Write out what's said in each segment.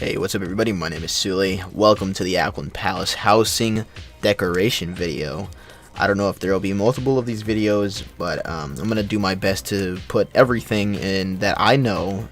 Hey, what's up everybody? My name is Sulij. Welcome to the Aquan Palace housing decoration video. I don't know if there will be multiple of these videos, but I'm going to do my best to put everything in that I know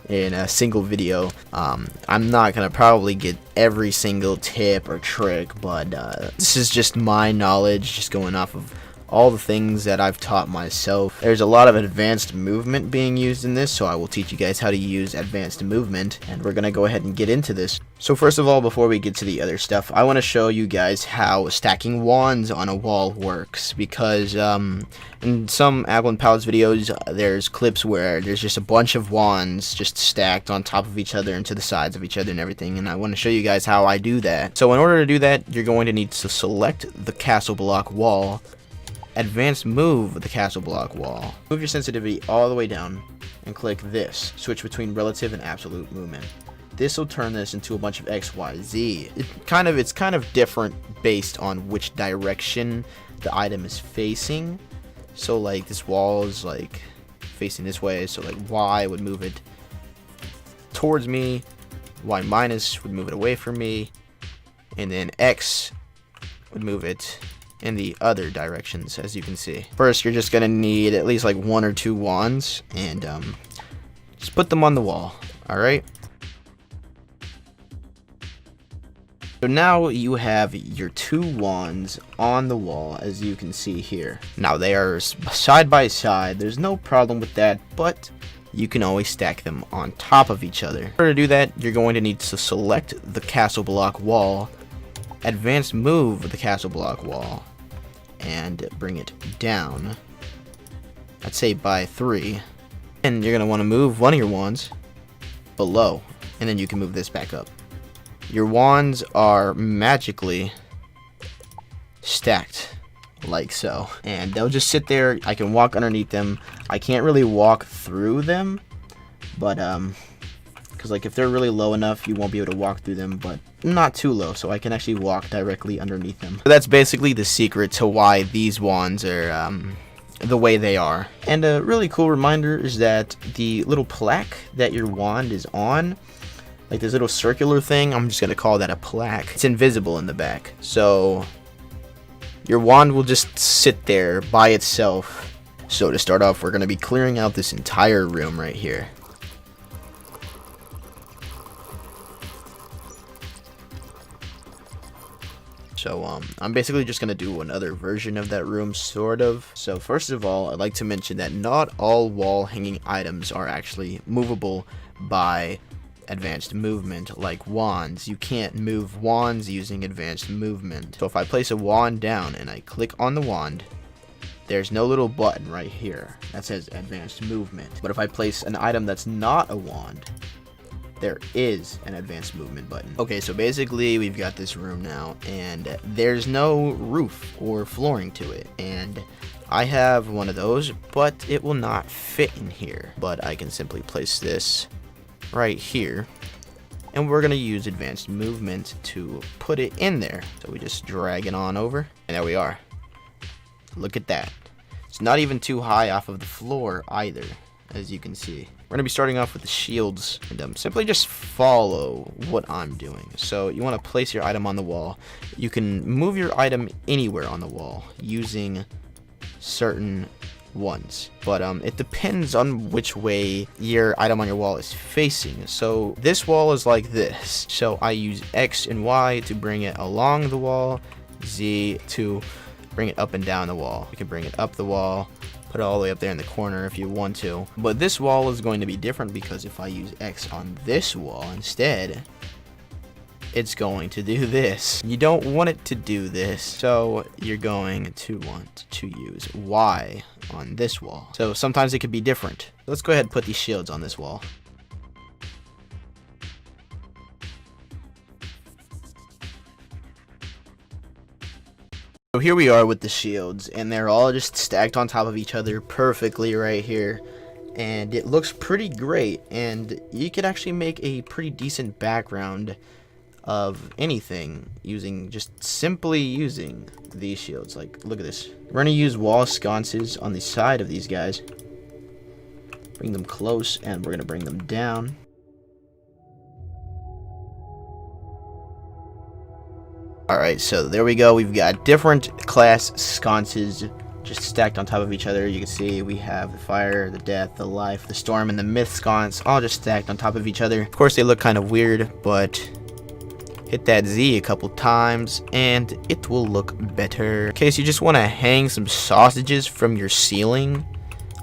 in a single video. I'm not going to probably get every single tip or trick, but this is just my knowledge, just going off of all the things that I've taught myself. There's a lot of advanced movement being used in this, so I will teach you guys how to use advanced movement, and we're gonna go ahead and get into this. So first of all, before we get to the other stuff, I want to show you guys how stacking wands on a wall works, because in some Aquan Palace videos there's clips where there's just a bunch of wands just stacked on top of each other and to the sides of each other and everything, and I want to show you guys how I do that. So in order to do that, you're going to need to select the castle block wall, advanced move the castle block wall, move your sensitivity all the way down, and click this. Switch between relative and absolute movement. This will turn this into a bunch of X, Y, Z. It's kind of different based on which direction the item is facing. So like this wall is like facing this way, so like Y would move it towards me, Y minus would move it away from me, and then X would move it in the other directions, as you can see. First, you're just gonna need at least like 1 or 2 wands, and just put them on the wall. Alright, so now you have your 2 wands on the wall, as you can see here. Now they are side by side, there's no problem with that, but you can always stack them on top of each other. In order to do that, you're going to need to select the castle block wall, advanced move the castle block wall, and bring it down, I'd say by 3, and you're going to want to move one of your wands below, and then you can move this back up. Your wands are magically stacked like so, and they'll just sit there. I can walk underneath them. I can't really walk through them, but because like if they're really low enough, you won't be able to walk through them, but not too low, so I can actually walk directly underneath them. So that's basically the secret to why these wands are the way they are. And a really cool reminder is that the little plaque that your wand is on, like this little circular thing, I'm just gonna call that a plaque. It's invisible in the back, so your wand will just sit there by itself. So to start off, we're gonna be clearing out this entire room right here. So I'm basically just gonna do another version of that room, sort of. So first of all, I'd like to mention that not all wall hanging items are actually movable by advanced movement, like wands. You can't move wands using advanced movement. So if I place a wand down and I click on the wand, there's no little button right here that says advanced movement. But if I place an item that's not a wand, there is an advanced movement button. Okay, so basically we've got this room now, and there's no roof or flooring to it, and I have one of those, but it will not fit in here. But I can simply place this right here, and we're gonna use advanced movement to put it in there. So we just drag it on over, and there we are. Look at that. It's not even too high off of the floor either, as you can see. We're going to be starting off with the shields, and simply just follow what I'm doing. So you want to place your item on the wall. You can move your item anywhere on the wall using certain ones, but it depends on which way your item on your wall is facing. So this wall is like this, so I use X and Y to bring it along the wall, Z to bring it up and down the wall. You can bring it up the wall, put it all the way up there in the corner if you want to. But this wall is going to be different, because if I use X on this wall instead, it's going to do this. You don't want it to do this, so you're going to want to use Y on this wall. So sometimes it could be different. Let's go ahead and put these shields on this wall. So here we are with the shields, and they're all just stacked on top of each other perfectly right here, and it looks pretty great, and you could actually make a pretty decent background of anything just simply using these shields. Like, look at this. We're going to use wall sconces on the side of these guys, bring them close, and we're going to bring them down. Alright, so there we go. We've got different class sconces just stacked on top of each other. You can see we have the fire, the death, the life, the storm, and the myth sconce all just stacked on top of each other. Of course, they look kind of weird, but hit that Z a couple times and it will look better. In case you just want to hang some sausages from your ceiling,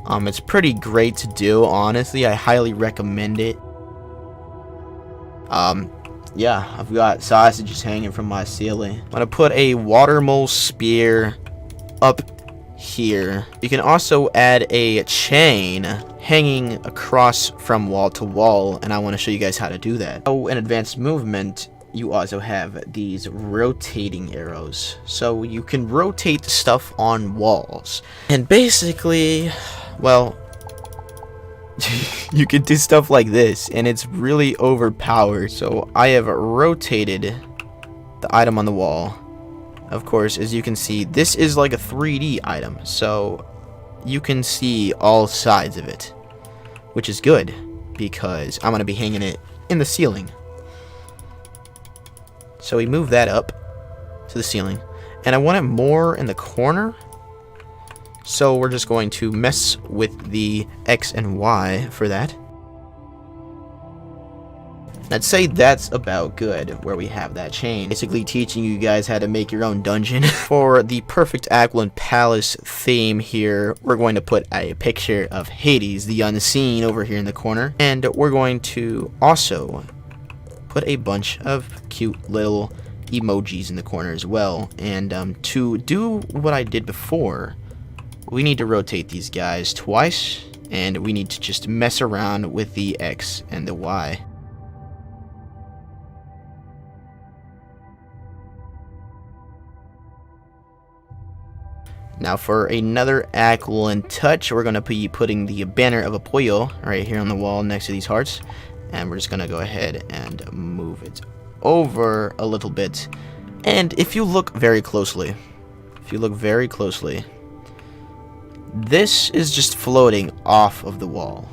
it's pretty great to do, honestly. I highly recommend it. Yeah, I've got sausages hanging from my ceiling. I'm gonna put a water mole spear up here. You can also add a chain hanging across from wall to wall, and I want to show you guys how to do that. Oh, in advanced movement, you also have these rotating arrows, so you can rotate stuff on walls. And basically, well, you can do stuff like this, and it's really overpowered. So I have rotated the item on the wall. Of course, as you can see, this is like a 3D item, so you can see all sides of it, which is good because I'm going to be hanging it in the ceiling. So we move that up to the ceiling, and I want it more in the corner. So we're just going to mess with the X and Y for that. I'd say that's about good where we have that chain. Basically teaching you guys how to make your own dungeon. For the perfect Aquilin Palace theme here, we're going to put a picture of Hades, the Unseen, over here in the corner. And we're going to also put a bunch of cute little emojis in the corner as well. And to do what I did before, we need to rotate these guys twice, and we need to just mess around with the X and the Y. Now for another Aquilin touch, we're going to be putting the banner of Apoyo right here on the wall next to these hearts. And we're just going to go ahead and move it over a little bit. And if you look very closely, this is just floating off of the wall.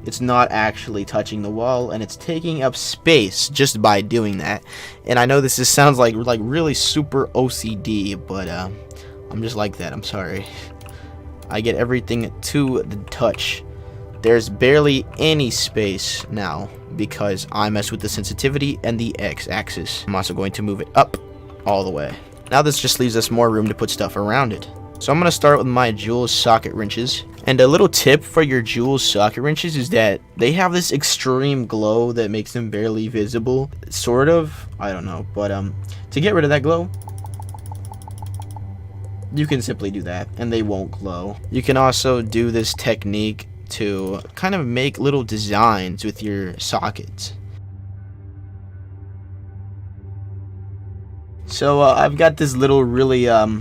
It's not actually touching the wall, and it's taking up space just by doing that. And I know this sounds like really super OCD, but I'm just like that. I'm sorry. I get everything to the touch. There's barely any space now because I mess with the sensitivity and the X-axis. I'm also going to move it up all the way. Now this just leaves us more room to put stuff around it. So I'm going to start with my jewel socket wrenches. And a little tip for your jewel socket wrenches is that they have this extreme glow that makes them barely visible. Sort of. I don't know. But to get rid of that glow, you can simply do that and they won't glow. You can also do this technique to kind of make little designs with your sockets. So I've got this little really how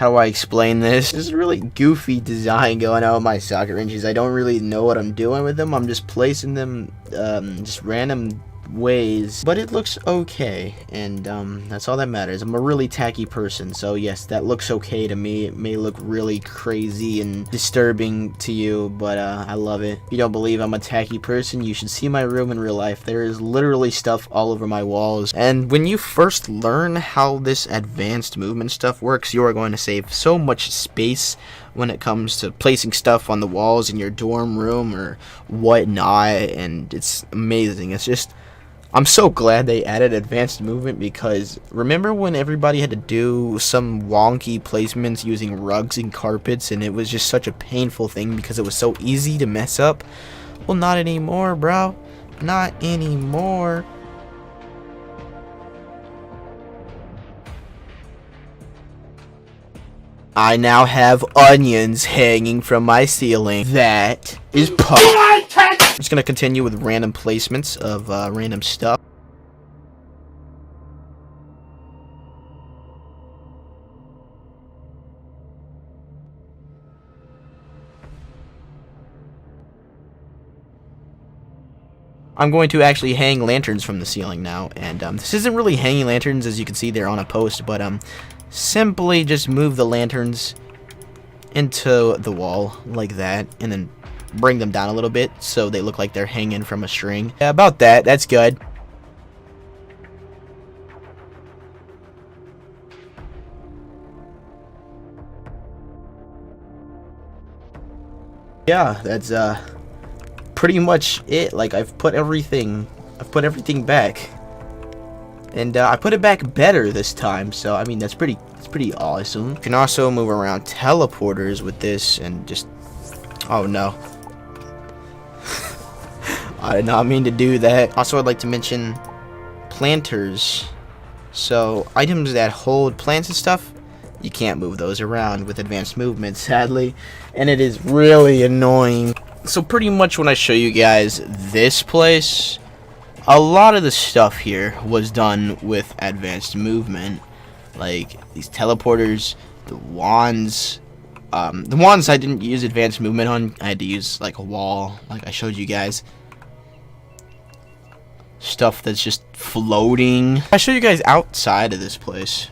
do I explain this? This is a really goofy design going on with my socket wrenches. I don't really know what I'm doing with them. I'm just placing them just random ways, but it looks okay, and that's all that matters. I'm a really tacky person, so yes, that looks okay to me. It may look really crazy and disturbing to you, but I love it. If you don't believe I'm a tacky person, you should see my room in real life. There is literally stuff all over my walls, and when you first learn how this advanced movement stuff works, you are going to save so much space when it comes to placing stuff on the walls in your dorm room or whatnot, and it's amazing. It's just, I'm so glad they added advanced movement, because remember when everybody had to do some wonky placements using rugs and carpets, and it was just such a painful thing because it was so easy to mess up? Well, not anymore, bro. Not anymore. I now have onions hanging from my ceiling. That is pop. I'm just gonna continue with random placements of random stuff. I'm going to actually hang lanterns from the ceiling now, and this isn't really hanging lanterns, as you can see they're on a post, but simply just move the lanterns into the wall like that, and then bring them down a little bit so they look like they're hanging from a string. Yeah, about that. That's good. Yeah, that's pretty much it. Like, I've put everything back, and I put it back better this time. So I mean, that's pretty awesome. You can also move around teleporters with this, and just, oh no, I did not mean to do that. Also, I'd like to mention planters. So items that hold plants and stuff, you can't move those around with advanced movement, sadly, and it is really annoying. So pretty much when I show you guys this place, a lot of the stuff here was done with advanced movement, like these teleporters, the wands. The wands I didn't use advanced movement on. I had to use like a wall, like I showed you guys. Stuff that's just floating. I show you guys outside of this place.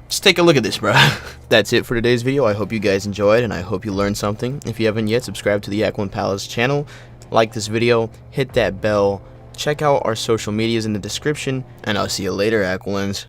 Just take a look at this, bro. That's it for today's video. I hope you guys enjoyed, and I hope you learned something. If you haven't yet, subscribe to the Aquan Palace channel, like this video, hit that bell, check out our social medias in the description, and I'll see you later, Aquans.